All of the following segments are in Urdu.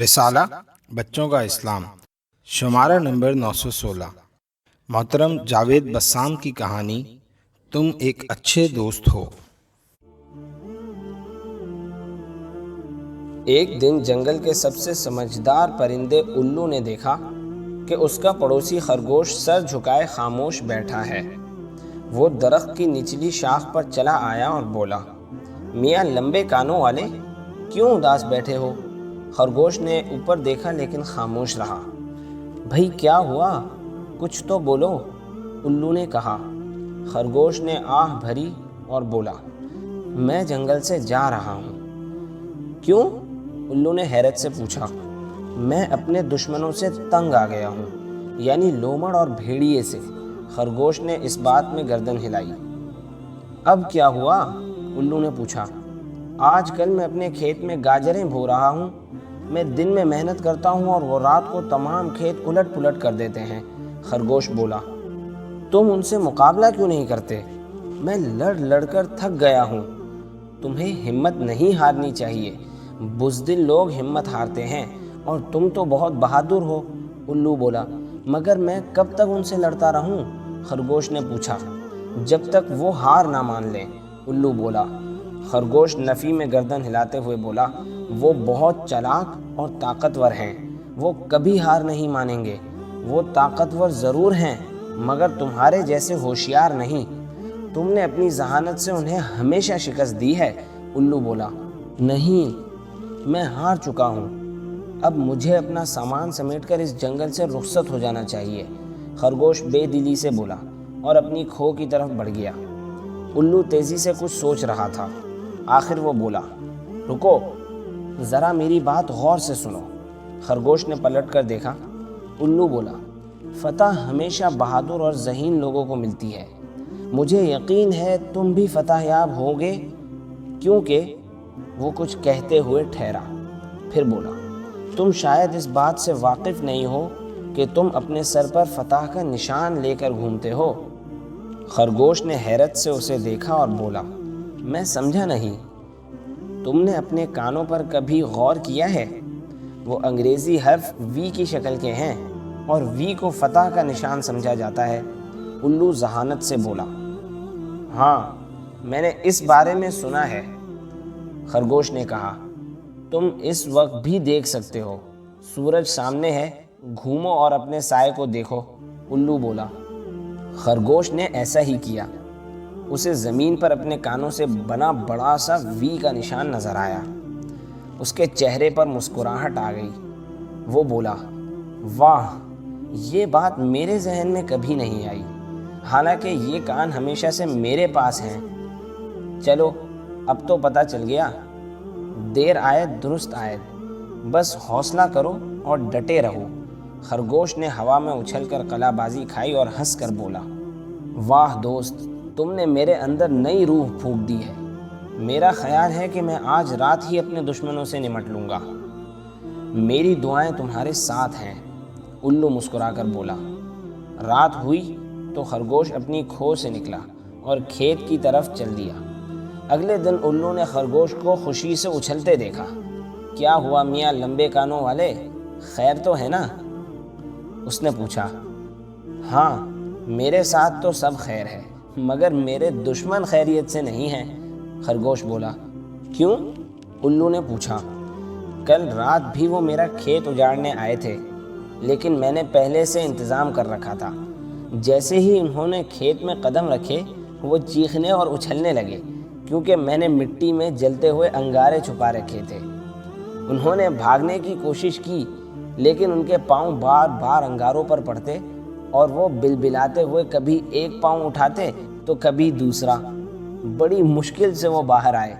رسالہ بچوں کا اسلام، شمارہ نمبر 916۔ محترم جاوید بسام کی کہانی تم ایک اچھے دوست ہو۔ ایک دن جنگل کے سب سے سمجھدار پرندے الو نے دیکھا کہ اس کا پڑوسی خرگوش سر جھکائے خاموش بیٹھا ہے۔ وہ درخت کی نچلی شاخ پر چلا آیا اور بولا، میاں لمبے کانوں والے، کیوں اداس بیٹھے ہو؟ خرگوش نے اوپر دیکھا لیکن خاموش رہا۔ بھئی کیا ہوا؟ کچھ تو بولو، الو نے کہا۔ خرگوش نے آہ بھری اور بولا، میں جنگل سے جا رہا ہوں۔ کیوں؟ الو نے حیرت سے پوچھا۔ میں اپنے دشمنوں سے تنگ آ گیا ہوں، یعنی لومڑ اور بھیڑیے سے۔ خرگوش نے اس بات میں گردن ہلائی۔ اب کیا ہوا؟ الو نے پوچھا۔ آج کل میں اپنے کھیت میں گاجریں بو رہا ہوں۔ میں دن میں محنت کرتا ہوں اور وہ رات کو تمام کھیت الٹ پلٹ کر دیتے ہیں۔ خرگوش بولا، تم ان سے مقابلہ کیوں نہیں کرتے؟ میں لڑ لڑ کر تھک گیا ہوں۔ تمہیں ہمت نہیں ہارنی چاہیے، بزدل لوگ ہمت ہارتے ہیں، اور تم تو بہت بہادر ہو۔ الو بولا، مگر میں کب تک ان سے لڑتا رہوں؟ خرگوش نے پوچھا۔ جب تک وہ ہار نہ مان لیں، الو بولا۔ خرگوش نفی میں گردن ہلاتے ہوئے بولا، وہ بہت چالاک اور طاقتور ہیں، وہ کبھی ہار نہیں مانیں گے۔ وہ طاقتور ضرور ہیں، مگر تمہارے جیسے ہوشیار نہیں۔ تم نے اپنی ذہانت سے انہیں ہمیشہ شکست دی ہے۔ الو بولا، نہیں، میں ہار چکا ہوں۔ اب مجھے اپنا سامان سمیٹ کر اس جنگل سے رخصت ہو جانا چاہیے۔ خرگوش بے دلی سے بولا اور اپنی کھو کی طرف بڑھ گیا۔ الو تیزی سے کچھ سوچ رہا تھا۔ آخر وہ بولا، رکو، ذرا میری بات غور سے سنو۔ خرگوش نے پلٹ کر دیکھا۔ الو بولا، فتح ہمیشہ بہادر اور ذہین لوگوں کو ملتی ہے۔ مجھے یقین ہے تم بھی فتح یاب ہوگے، کیونکہ وہ کچھ کہتے ہوئے ٹھہرا، پھر بولا، تم شاید اس بات سے واقف نہیں ہو کہ تم اپنے سر پر فتح کا نشان لے کر گھومتے ہو۔ خرگوش نے حیرت سے اسے دیکھا اور بولا، میں سمجھا نہیں۔ تم نے اپنے کانوں پر کبھی غور کیا ہے؟ وہ انگریزی حرف وی کی شکل کے ہیں، اور وی کو فتح کا نشان سمجھا جاتا ہے۔ الو ذہانت سے بولا، ہاں، میں نے اس بارے میں سنا ہے۔ خرگوش نے کہا، تم اس وقت بھی دیکھ سکتے ہو، سورج سامنے ہے، گھومو اور اپنے سائے کو دیکھو۔ الو بولا۔ خرگوش نے ایسا ہی کیا۔ اسے زمین پر اپنے کانوں سے بنا بڑا سا وی کا نشان نظر آیا۔ اس کے چہرے پر مسکراہٹ آ گئی۔ وہ بولا، واہ، یہ بات میرے ذہن میں کبھی نہیں آئی، حالانکہ یہ کان ہمیشہ سے میرے پاس ہیں۔ چلو، اب تو پتہ چل گیا۔ دیر آید درست آید، بس حوصلہ کرو اور ڈٹے رہو۔ خرگوش نے ہوا میں اچھل کر قلع بازی کھائی اور ہنس کر بولا، واہ دوست، تم نے میرے اندر نئی روح پھونک دی ہے۔ میرا خیال ہے کہ میں آج رات ہی اپنے دشمنوں سے نمٹ لوں گا۔ میری دعائیں تمہارے ساتھ ہیں۔ الو مسکرا کر بولا۔ رات ہوئی تو خرگوش اپنی کھو سے نکلا اور کھیت کی طرف چل دیا۔ اگلے دن الو نے خرگوش کو خوشی سے اچھلتے دیکھا۔ کیا ہوا میاں لمبے کانوں والے، خیر تو ہے نا؟ اس نے پوچھا۔ ہاں، میرے ساتھ تو سب خیر ہے، مگر میرے دشمن خیریت سے نہیں ہیں۔ خرگوش بولا۔ کیوں؟ الو نے پوچھا۔ کل رات بھی وہ میرا کھیت اجاڑنے آئے تھے، لیکن میں نے پہلے سے انتظام کر رکھا تھا۔ جیسے ہی انہوں نے کھیت میں قدم رکھے، وہ چیخنے اور اچھلنے لگے، کیونکہ میں نے مٹی میں جلتے ہوئے انگارے چھپا رکھے تھے۔ انہوں نے بھاگنے کی کوشش کی، لیکن ان کے پاؤں بار بار انگاروں پر پڑتے، اور وہ بلبلاتے ہوئے کبھی ایک پاؤں اٹھاتے تو کبھی دوسرا۔ بڑی مشکل سے وہ باہر آئے۔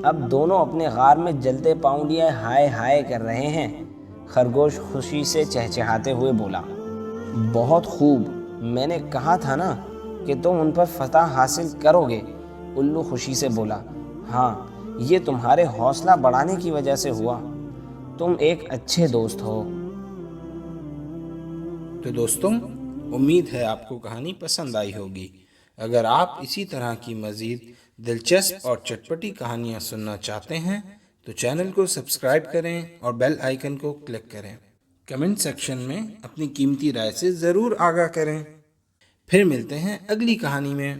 اب دونوں اپنے غار میں جلتے پاؤں لیے ہائے ہائے کر رہے ہیں۔ خرگوش خوشی سے چہچہاتے ہوئے بولا، بہت خوب، میں نے کہا تھا نا کہ تم ان پر فتح حاصل کرو گے۔ الو خوشی سے بولا، ہاں، یہ تمہارے حوصلہ بڑھانے کی وجہ سے ہوا۔ تم ایک اچھے دوست ہو۔ تو دوستوں، امید ہے آپ کو کہانی پسند آئی ہوگی۔ اگر آپ اسی طرح کی مزید دلچسپ اور چٹپٹی کہانیاں سننا چاہتے ہیں تو چینل کو سبسکرائب کریں اور بیل آئیکن کو کلک کریں۔ کمنٹ سیکشن میں اپنی قیمتی رائے سے ضرور آگاہ کریں۔ پھر ملتے ہیں اگلی کہانی میں۔